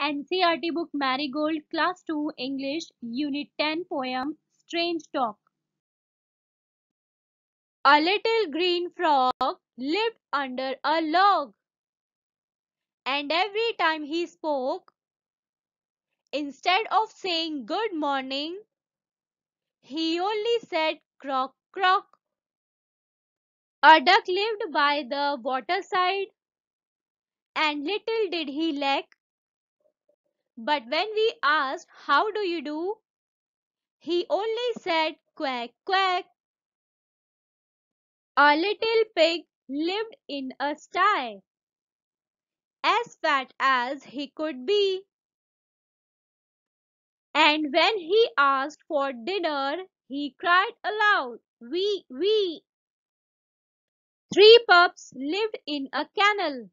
NCERT book Marigold, Class 2, English, Unit 10, poem Strange Talk. A little green frog lived under a log, and every time he spoke, instead of saying good morning, he only said croak, croak. A duck lived by the waterside, and little did he lack. But when we asked, how do you do? He only said quack, quack. A little pig lived in a sty, as fat as he could be. And when he asked for dinner, he cried aloud, wee, wee. Three pups lived in a kennel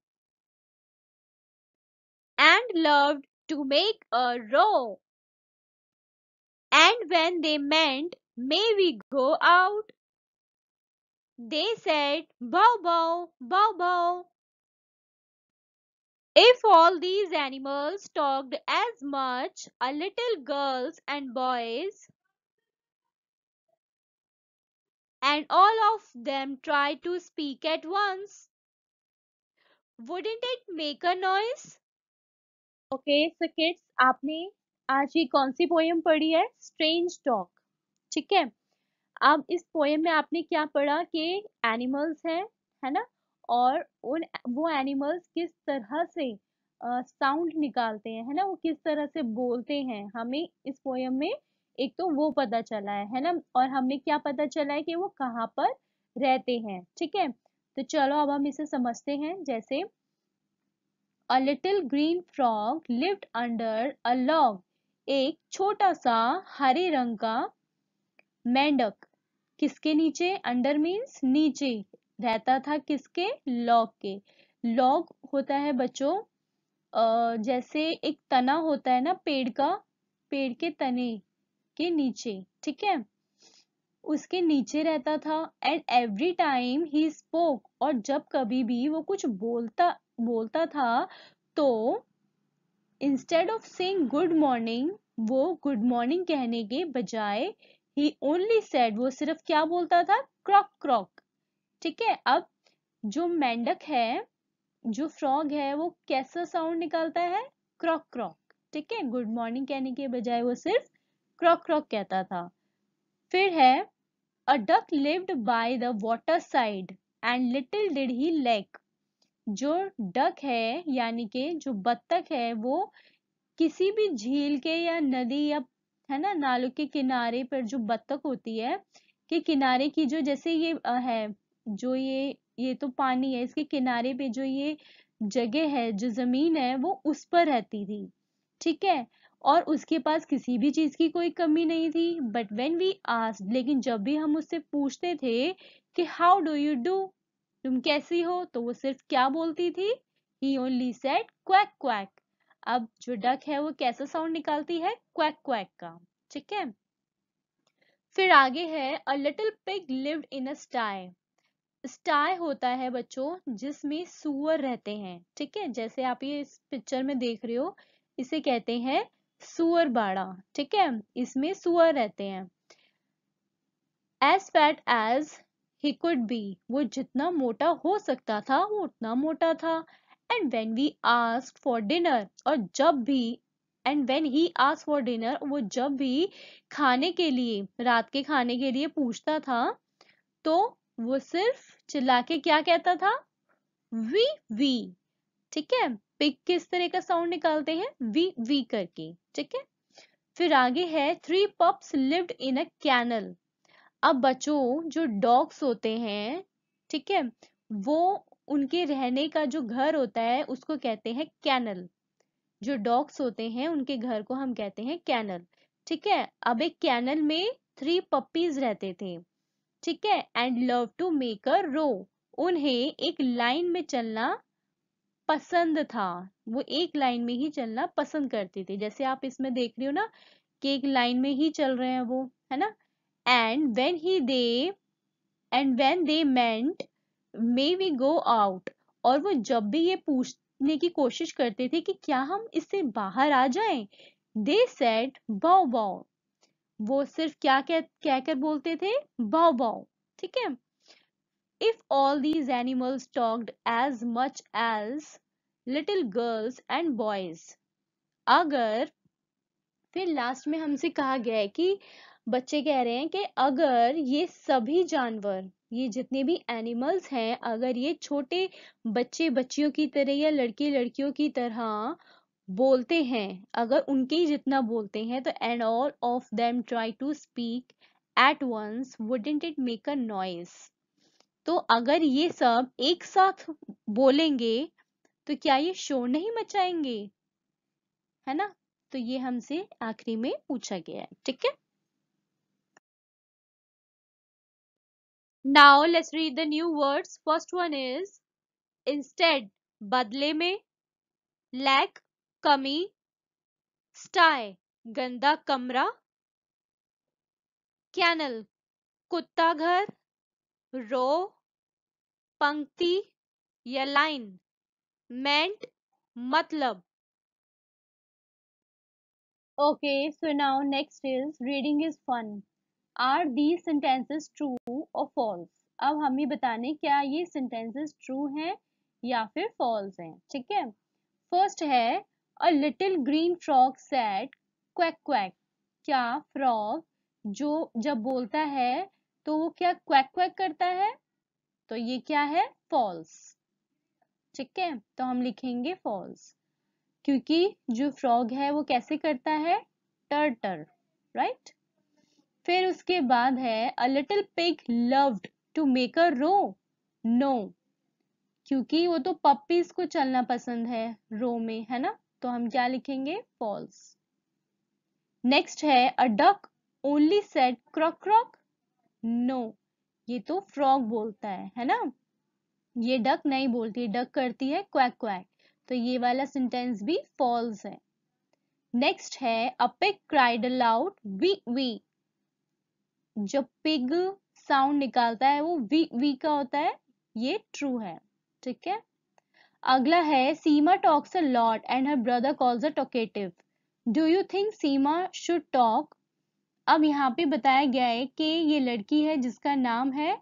and loved to make a row. And when they meant, may we go out? They said, bow, bow, bow, bow. If all these animals talked as much, a little girls and boys, and all of them tried to speak at once, wouldn't it make a noise? Okay so kids, आपने आज ये कौन सी poem पढ़ी है? Strange talk. ठीक है, अब इस पोयम में आपने क्या पढ़ा कि एनिमल्स हैं, है ना, और उन वो एनिमल्स किस तरह से साउंड निकालते हैं, है ना, वो किस तरह से बोलते हैं, हमें इस पोयम में एक तो वो पता चला है ना, और हमें क्या पता चला है कि वो कहाँ पर रहते हैं। ठीक है, तो चलो अब हम इसे समझते हैं। जैसे A little green frog lived under a log. एक छोटा सा हरे रंग का मेंढक किसके नीचे? अंडर मीन्स नीचे, रहता था किसके? लॉग के। लॉग होता है बच्चों जैसे एक तना होता है ना पेड़ का, पेड़ के तने के नीचे, ठीक है, उसके नीचे रहता था। And every time he spoke, और जब कभी भी वो कुछ बोलता बोलता था तो instead of saying good morning, वो गुड मॉर्निंग कहने के बजाय ही ओनली सेड, वो सिर्फ क्या बोलता था? क्रॉक क्रॉक। ठीक है, अब जो मेंढक है, जो फ्रॉग है, वो कैसा साउंड निकालता है? क्रॉक क्रॉक। ठीक है, गुड मॉर्निंग कहने के बजाय वो सिर्फ क्रॉक क्रॉक कहता था। फिर है a duck lived by the water side and little did he lack. जो डक है यानी कि जो बत्तख है, वो किसी भी झील के या नदी या, है ना, नालों के किनारे पर जो बत्तख होती है कि किनारे की जो, जैसे ये है जो ये तो पानी है, इसके किनारे पे जो ये जगह है, जो जमीन है, वो उस पर रहती थी। ठीक है, और उसके पास किसी भी चीज की कोई कमी नहीं थी। बट वेन वी आस्क्ड, लेकिन जब भी हम उससे पूछते थे कि हाउ डू यू डू, तुम कैसी हो, तो वो सिर्फ क्या बोलती थी? ही ओनली सेड क्वैक क्वैक। अब जो डक है वो कैसा साउंड निकालती है? क्वैक क्वैक का। ठीक है, फिर आगे है a little pig lived in a sty. Sty होता है बच्चों जिसमें सुअर रहते हैं। ठीक है, जैसे आप ये इस पिक्चर में देख रहे हो, इसे कहते हैं सुअर बाड़ा। ठीक है, इसमें सुअर रहते हैं। As fat as he could be, वो जितना मोटा हो सकता था वो उतना मोटा था। And when we asked for dinner, और जब भी, and when he asked for dinner, वो जब भी खाने के लिए, रात के खाने के लिए पूछता था, तो वो सिर्फ चिल्ला के क्या कहता था? Wee wee. ठीक है, पिग किस तरह का साउंड निकालते हैं? वी वी करके। ठीक है, फिर आगे है three pups lived in a kennel. अब बच्चों जो डॉग्स होते हैं, ठीक है, वो उनके रहने का जो घर होता है उसको कहते हैं कैनल। जो डॉग्स होते हैं उनके घर को हम कहते हैं कैनल। ठीक है, अब एक कैनल में थ्री पपीज रहते थे। ठीक है, and love to make a row, उन्हें एक लाइन में चलना पसंद था। वो एक लाइन में ही चलना पसंद करते थे, जैसे आप इसमें देख रहे हो ना कि एक लाइन में ही चल रहे हैं वो, है ना। And when he they and when they meant may we go out, और वो जब भी ये समझने की कोशिश करते थे कि क्या हम इससे बाहर आ जाएं। दे सेड बाउ बाउ। वो सिर्फ क्या कहकर बोलते थे? बाउ बाउ। ठीक है। If all these animals talked as much as little girls and boys, अगर, फिर लास्ट में हमसे कहा गया है कि बच्चे कह रहे हैं कि अगर ये सभी जानवर, ये जितने भी एनिमल्स हैं, अगर ये छोटे बच्चे बच्चियों की तरह या लड़के लड़कियों की तरह बोलते हैं, अगर उनके ही जितना बोलते हैं, तो and all of them try to speak at once wouldn't it make a noise. तो अगर ये सब एक साथ बोलेंगे तो क्या ये शोर नहीं मचाएंगे? है ना? तो ये हमसे आखिरी में पूछा गया है। ठीक है। Now let's read the new words. First one is instead, बदले में, लैक, कमी, स्टाई, गंदा कमरा, कैनल, कुत्ता घर, रो, पंक्ति या लाइन, मेंट, मतलब। Okay, so now next is reading is fun. Are these sentences true or false? अब हमें बताने क्या ये sentences true हैं या फिर false हैं। ठीक है। फर्स्ट है a little green frog said quack quack। क्या frog जो जब बोलता है तो वो क्या quack quack करता है? तो ये क्या है? false। ठीक है, तो हम लिखेंगे false, क्योंकि जो फ्रॉग है वो कैसे करता है? टर टर। राइट। फिर उसके बाद है a little pig loved to make a row. No, क्योंकि वो तो पपीज को चलना पसंद है रो में, है ना? तो हम क्या लिखेंगे? फॉल्स। नेक्स्ट है a duck only said croak croak. No, ये तो फ्रॉग बोलता है ना? ये डक नहीं बोलती, डक करती है क्वैक क्वैक। तो ये वाला सेंटेंस भी फॉल्स है। नेक्स्ट है a pig cried aloud wee wee. जब पिग साउंड निकालता है वो वी वी का होता है, ये ट्रू है। ठीक है। अगला है Seema talks a lot and her brother calls a talkative. Do you think Seema should talk? अब यहाँ पे बताया गया है कि ये लड़की है जिसका नाम है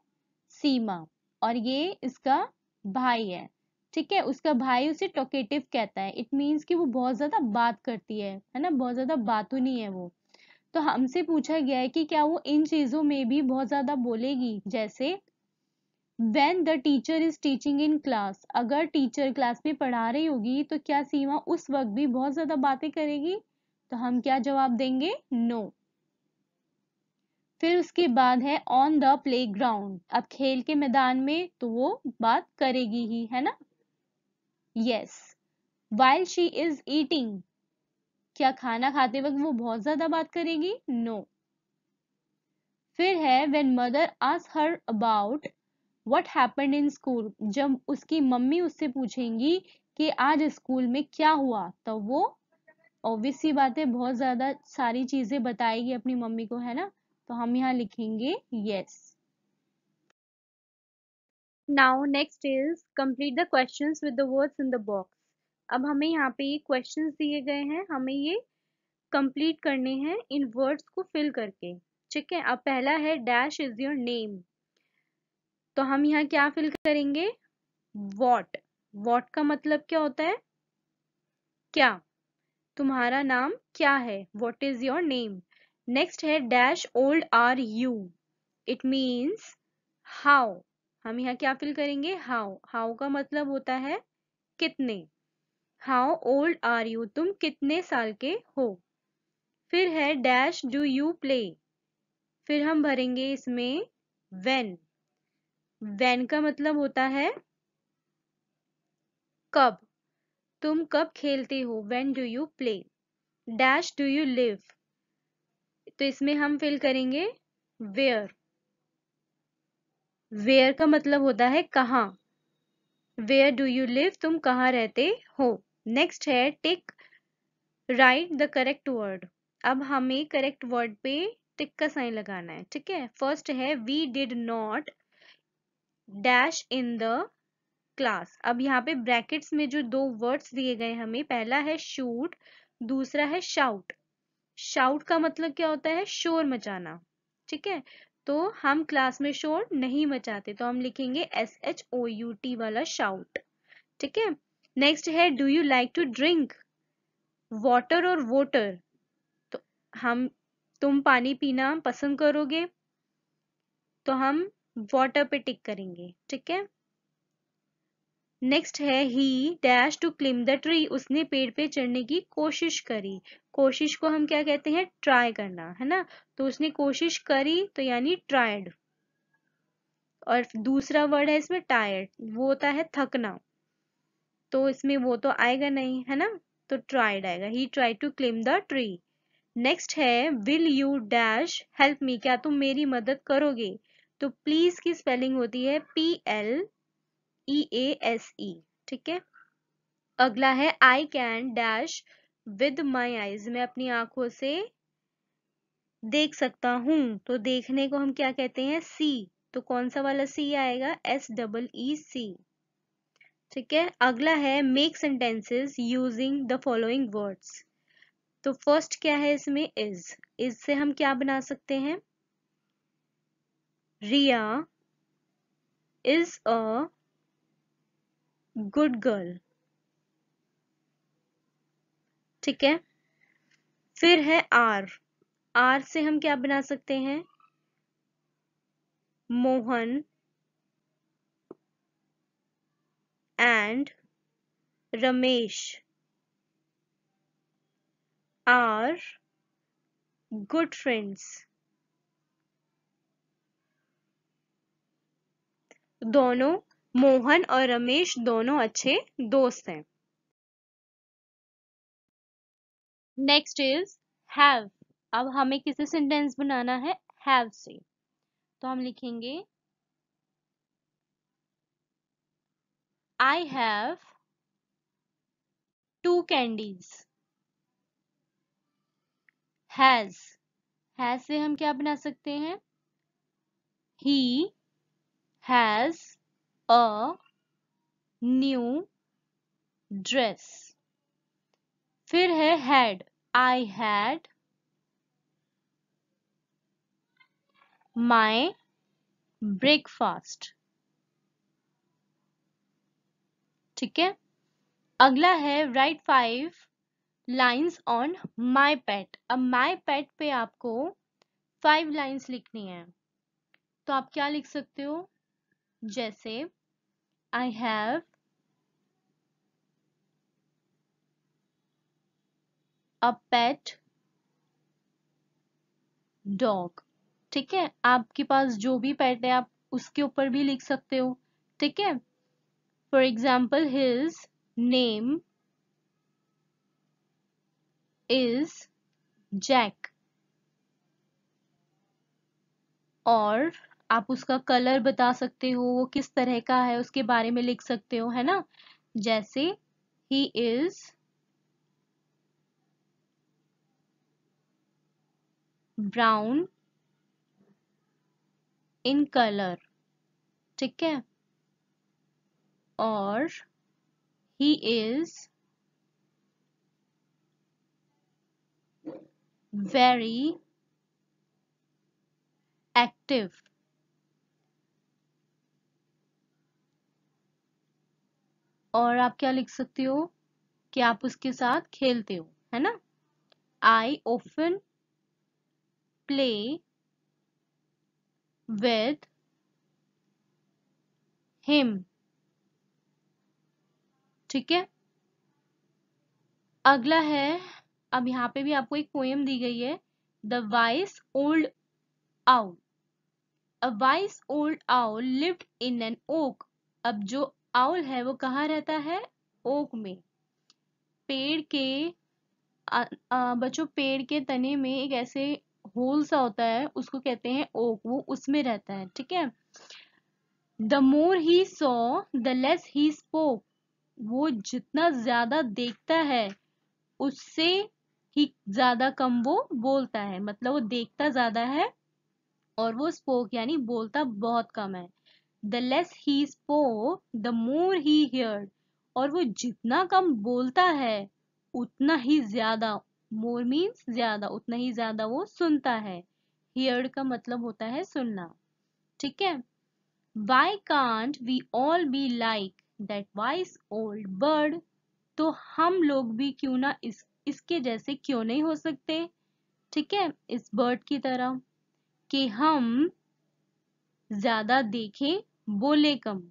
सीमा और ये इसका भाई है। ठीक है, उसका भाई उसे टॉकेटिव कहता है। इट मीन्स कि वो बहुत ज्यादा बात करती है ना? बहुत ज्यादा बातूनी है वो। तो हमसे पूछा गया है कि क्या वो इन चीजों में भी बहुत ज्यादा बोलेगी, जैसे when the teacher is teaching in class। अगर टीचर क्लास में पढ़ा रही होगी तो क्या सीमा उस वक्त भी बहुत ज्यादा बातें करेगी? तो हम क्या जवाब देंगे? नो। फिर उसके बाद है ऑन द प्लेग्राउंड। अब खेल के मैदान में तो वो बात करेगी ही, है ना? Yes. while she is eating, क्या खाना खाते वक्त वो बहुत ज्यादा बात करेगी? नो। फिर है when mother asks her about what happened in school। जब उसकी मम्मी उससे पूछेंगी कि आज स्कूल में क्या हुआ, तो वो ऑब्वियस सी बात है बहुत ज्यादा सारी चीजें बताएगी अपनी मम्मी को, है ना? तो हम यहाँ लिखेंगे yes. Now next is complete the questions with the words in the box. अब हमें यहाँ पे ये क्वेश्चंस दिए गए हैं, हमें ये कंप्लीट करने हैं इन वर्ड्स को फिल करके। ठीक है। अब पहला है डैश इज योर नेम। तो हम यहाँ क्या फिल करेंगे? वॉट। वॉट का मतलब क्या होता है? क्या। तुम्हारा नाम क्या है? What is your name. Next है dash old are you. It means how. हम यहाँ क्या फिल करेंगे? हाउ। हाउ का मतलब होता है कितने। हाउ ओल्ड आर यू, तुम कितने साल के हो। फिर है डैश डू यू प्ले। फिर हम भरेंगे इसमें व्हेन। व्हेन का मतलब होता है कब। तुम कब खेलते हो? When do you play. Dash do you live. तो इसमें हम फिल करेंगे वेयर। वेयर का मतलब होता है कहाँ। वेयर डू यू लिव, तुम कहाँ रहते हो। नेक्स्ट है टिक राइट द करेक्ट वर्ड। अब हमें करेक्ट वर्ड पे टिक का साइन लगाना है। ठीक है। फर्स्ट है we did not dash in the class. अब यहाँ पे ब्रैकेट्स में जो दो वर्ड्स दिए गए हमें, पहला है शूट, दूसरा है शाउट। शाउट का मतलब क्या होता है? शोर मचाना। ठीक है, तो हम क्लास में शोर नहीं मचाते, तो हम लिखेंगे SHOUT वाला शाउट। ठीक है, नेक्स्ट है do you like to drink water और वोटर। तो हम तुम पानी पीना पसंद करोगे, तो हम वाटर पे टिक करेंगे। ठीक है, नेक्स्ट है he dash to climb the tree, उसने पेड़ पे चढ़ने की कोशिश करी। कोशिश को हम क्या कहते हैं? ट्राई करना, है ना। तो उसने कोशिश करी तो यानी ट्राइड। और दूसरा वर्ड है इसमें टायर्ड, वो होता है थकना, तो इसमें वो तो आएगा नहीं, है ना, तो ट्राइड आएगा। He try to climb the tree. Next है will you dash help me, क्या तुम मेरी मदद करोगे। तो प्लीज की स्पेलिंग होती है PLEASE। ठीक है, अगला है I can dash with my eyes, मैं अपनी आंखों से देख सकता हूं। तो देखने को हम क्या कहते हैं? सी। तो कौन सा वाला सी आएगा? SEEC। ठीक है, अगला है make sentences using the following words. तो फर्स्ट क्या है इसमें? इज से हम क्या बना सकते हैं? रिया इज अ गुड गर्ल। ठीक है, फिर है आर से हम क्या बना सकते हैं? Mohan and Ramesh are good friends. दोनों, मोहन और रमेश दोनों अच्छे दोस्त हैं। Next is have. अब हमें किसे सेंटेंस बनाना है? हैव से। तो हम लिखेंगे आई हैव 2 कैंडीज। हैज से हम क्या बना सकते हैं? He has a new dress. फिर है had, I had my breakfast. ठीक है, अगला है राइट 5 लाइन्स ऑन माई पेट। अब माई पेट पे आपको 5 लाइन्स लिखनी है। तो आप क्या लिख सकते हो? जैसे I have a pet dog. ठीक है, आपके पास जो भी पेट है आप उसके ऊपर भी लिख सकते हो। ठीक है, for example his name is Jack. और आप उसका कलर बता सकते हो, वो किस तरह का है उसके बारे में लिख सकते हो, है ना। जैसे he is brown in colour. ठीक है, और ही इज वेरी एक्टिव। और आप क्या लिख सकते हो कि आप उसके साथ खेलते हो, है ना। I often play with him. ठीक है, अगला है, अब यहाँ पे भी आपको एक पोएम दी गई है, the vice old owl. A wise old owl lived in an oak। अब जो आउल है वो कहाँ रहता है? ओक में। पेड़ के बच्चों, पेड़ के तने में एक ऐसे होल सा होता है, उसको कहते हैं ओक, वो उसमें रहता है। ठीक है, the more he saw the less he spoke. वो जितना ज्यादा देखता है उससे ही ज्यादा कम वो बोलता है। मतलब वो देखता ज्यादा है और वो स्पोक यानी बोलता बहुत कम है। The less he spoke the more he heard, और वो जितना कम बोलता है उतना ही ज्यादा, मोर मीन्स ज्यादा, उतना ही ज्यादा वो सुनता है। हियर्ड का मतलब होता है सुनना। ठीक है। Why can't we all be like that wise old bird? तो हम लोग भी क्यों ना इसके जैसे क्यों नहीं हो सकते? ठीक है, इस बर्ड की तरह, कि हम ज्यादा देखें, बोले कम,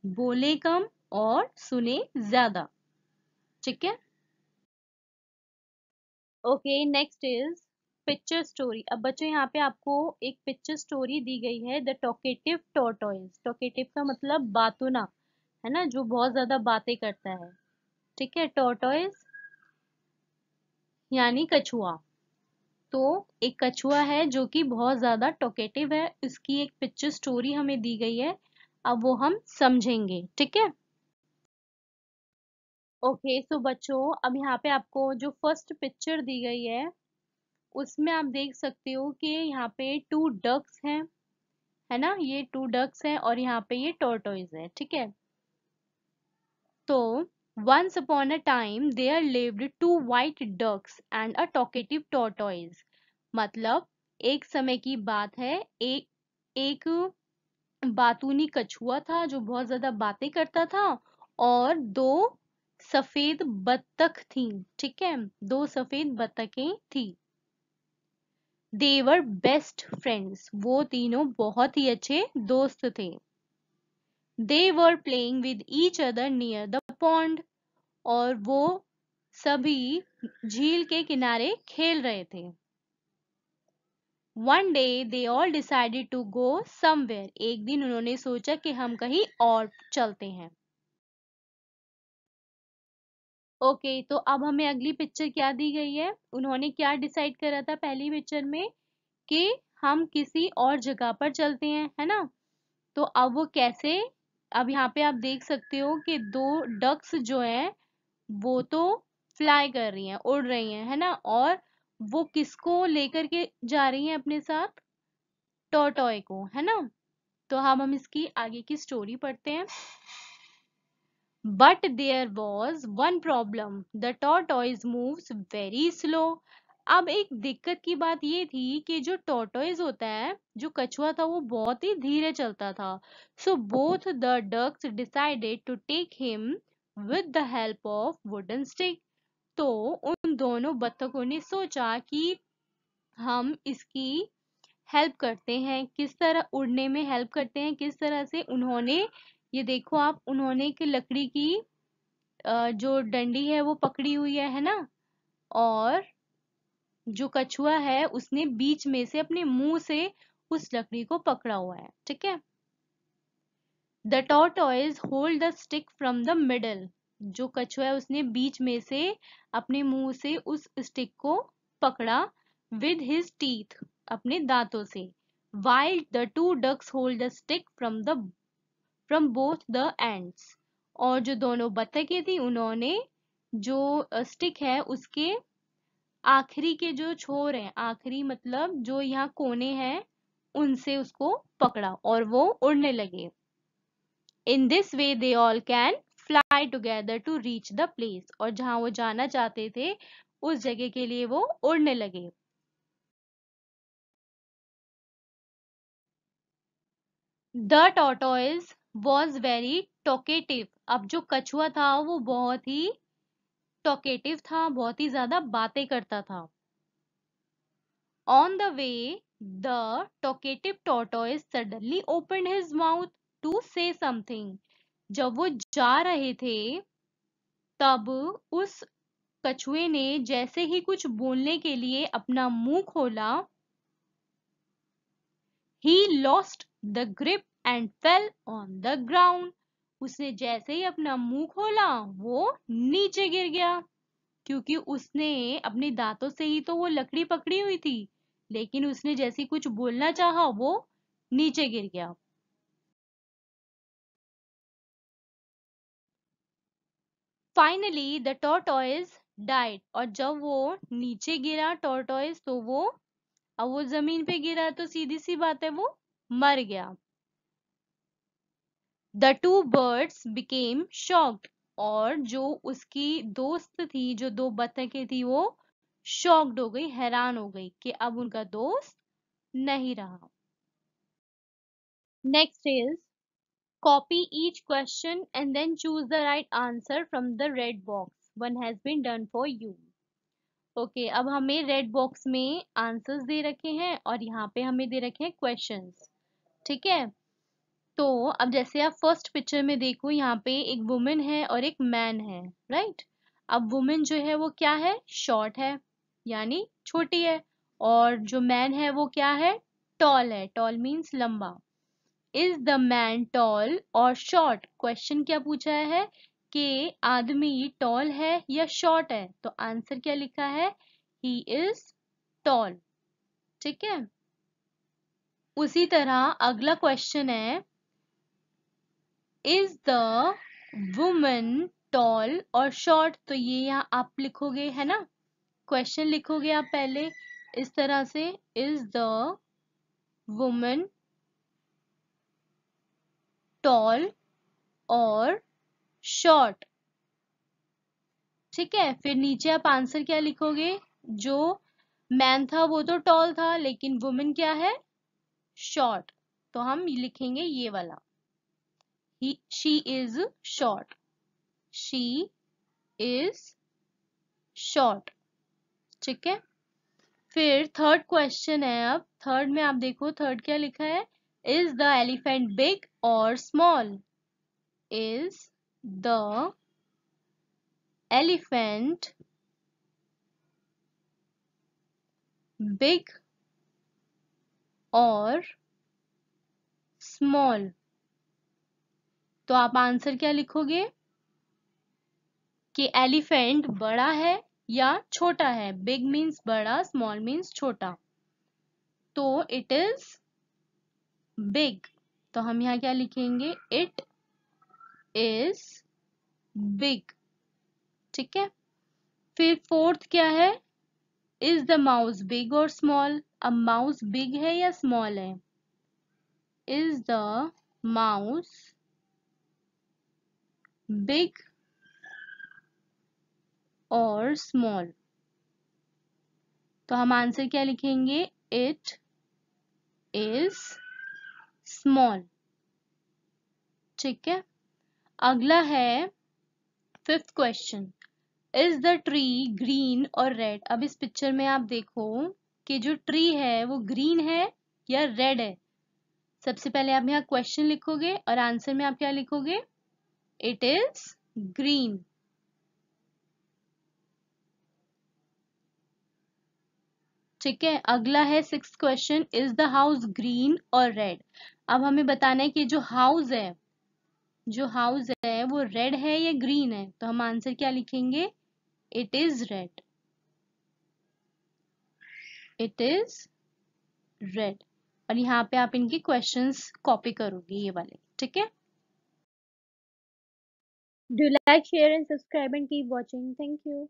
बोले कम और सुने ज्यादा। ठीक है। Okay, next is picture story. अब बच्चों यहाँ पे आपको एक पिक्चर स्टोरी दी गई है, द टॉकेटिव टॉर्टोइज। टॉकेटिव का मतलब बातुना, है ना, जो बहुत ज्यादा बातें करता है। ठीक है, टॉर्टोइज यानी कछुआ। तो एक कछुआ है जो कि बहुत ज्यादा टॉकेटिव है, इसकी एक पिक्चर स्टोरी हमें दी गई है, अब वो हम समझेंगे। ठीक है। ओके, सो बच्चों अब यहाँ पे आपको जो फर्स्ट पिक्चर दी गई है उसमें आप देख सकते हो कि यहाँ पे टू डक्स हैं, है ना, ये टू डक्स हैं और यहाँ पे ये टॉर्टोइज है। ठीक है। तो once upon a time there lived two white ducks and a talkative tortoise। मतलब एक समय की बात है, एक एक बातूनी कछुआ था जो बहुत ज्यादा बातें करता था, और दो सफेद बत्तख थी। ठीक है, दो सफेद बत्तखें थी। देवर बेस्ट फ्रेंड्स, वो तीनों बहुत ही अच्छे दोस्त थे। They were playing with each other near the pond, और वो सभी झील के किनारे खेल रहे थे। One day they all decided to go somewhere, एक दिन उन्होंने सोचा कि हम कहीं और चलते हैं। ओके, तो अब हमें अगली पिक्चर क्या दी गई है, उन्होंने क्या डिसाइड करा था पहली पिक्चर में कि हम किसी और जगह पर चलते हैं, है ना। तो अब वो कैसे, अब यहाँ पे आप देख सकते हो कि दो डक्स जो है वो तो फ्लाई कर रही हैं, उड़ रही हैं, है ना, और वो किसको लेकर के जा रही हैं अपने साथ, टॉर्टॉय को, है ना। तो हम इसकी आगे की स्टोरी पढ़ते हैं। But there was one problem, the tortoise moves very slow. अब एक दिक्कत की बात ये थी कि जो टॉर्टॉइज होता है, जो कछुआ था, वो बहुत ही धीरे चलता था। So both the ducks decided to take him with the help of wooden stick. तो उन दोनों बत्तखों ने सोचा कि हम इसकी हेल्प करते हैं, किस तरह उड़ने में हेल्प करते हैं, किस तरह से उन्होंने, ये देखो आप, उन्होंने एक लकड़ी की जो डंडी है वो पकड़ी हुई है ना, और जो कछुआ है उसने बीच में से अपने मुंह से उस लकड़ी को पकड़ा हुआ है। ठीक है। The tortoise hold the stick from the middle, जो कछुआ है उसने बीच में से अपने मुंह से उस स्टिक को पकड़ा, विद हिज टीथ, अपने दांतों से। While the two ducks hold the stick from both the ends, और जो दोनों बत्तखें थी उन्होंने जो स्टिक है उसके आखिरी के जो छोर हैं, आखिरी मतलब जो यहाँ कोने हैं, उनसे उसको पकड़ा और वो उड़ने लगे। In this way they all can fly together to reach the place, और जहां वो जाना चाहते थे उस जगह के लिए वो उड़ने लगे। The tortoise was very talkative, अब जो कछुआ था वो बहुत ही टॉकेटिव था, बहुत ही ज्यादा बातें करता था। On the way the talkative tortoise suddenly open his mouth to say something, जब वो जा रहे थे तब उस कछुए ने जैसे ही कुछ बोलने के लिए अपना मुंह खोला, he lost the grip and fell on the ground। उसने जैसे ही अपना मुंह खोला वो नीचे गिर गया, क्योंकि उसने अपने दांतों से ही तो वो लकड़ी पकड़ी हुई थी, लेकिन उसने जैसे ही कुछ बोलना चाहा वो नीचे गिर गया। फाइनली द टॉर्टोइज डाइड, और जब वो नीचे गिरा टॉर्टोइज, तो वो, अब वो जमीन पे गिरा तो सीधी सी बात है वो मर गया। The two birds became shocked, और जो उसकी दोस्त थी, जो दो बतखें थी, वो शॉक्ड हो गई, हैरान हो गई कि अब उनका दोस्त नहीं रहा। Next is copy each question and then choose the right answer from the red box. One has been done for you. Okay अब हमें रेड बॉक्स में आंसर्स दे रखे हैं और यहाँ पे हमें दे रखे हैं क्वेश्चंस। ठीक है, तो अब जैसे आप फर्स्ट पिक्चर में देखो, यहाँ पे एक वुमेन है और एक मैन है, राइट। अब वुमेन जो है वो क्या है, शॉर्ट है, यानी छोटी है, और जो मैन है वो क्या है, टॉल है। टॉल मीन्स लंबा। इज द मैन टॉल और शॉर्ट, क्वेश्चन क्या पूछा है कि आदमी टॉल है या शॉर्ट है, तो आंसर क्या लिखा है, ही इज टॉल। ठीक है, उसी तरह अगला क्वेश्चन है, इज द वुमन टॉल और शॉर्ट, तो ये यहाँ आप लिखोगे, है ना, क्वेश्चन लिखोगे आप पहले इस तरह से, इज द वुमन टॉल और शॉर्ट। ठीक है, फिर नीचे आप आंसर क्या लिखोगे, जो मैन था वो तो टॉल था, लेकिन वुमेन क्या है, शॉर्ट, तो हम लिखेंगे ये वाला, she is short, she is short. ठीक है, फिर थर्ड क्वेश्चन है, अब थर्ड में आप देखो, थर्ड क्या लिखा है, इज द एलिफेंट बिग और small, is the elephant big और स्मॉल, तो आप आंसर क्या लिखोगे कि एलिफेंट बड़ा है या छोटा है, बिग मीन्स बड़ा, स्मॉल मीन्स छोटा, तो इट इज बिग, तो हम यहाँ क्या लिखेंगे, इट इज बिग। ठीक है, फिर फोर्थ क्या है, इज द माउस बिग और स्मॉल, अब माउस बिग है या स्मॉल है, इज द माउस बिग और स्मॉल, तो हम आंसर क्या लिखेंगे, इट इज स्मॉल। ठीक है, अगला है fifth question, is the tree green और रेड। अब इस पिक्चर में आप देखो कि जो ट्री है वो ग्रीन है या रेड है। सबसे पहले आप यहाँ क्वेश्चन लिखोगे और आंसर में आप क्या लिखोगे, इट इज ग्रीन। ठीक है, अगला है sixth question, is the house green और रेड। अब हमें बताना है कि जो हाउस है, जो हाउस है वो रेड है या ग्रीन है, तो हम आंसर क्या लिखेंगे, it is red, it is red. और यहाँ पे आप इनके क्वेश्चंस कॉपी करोगे, ये वाले। ठीक है, do like, share and subscribe and keep watching. Thank you.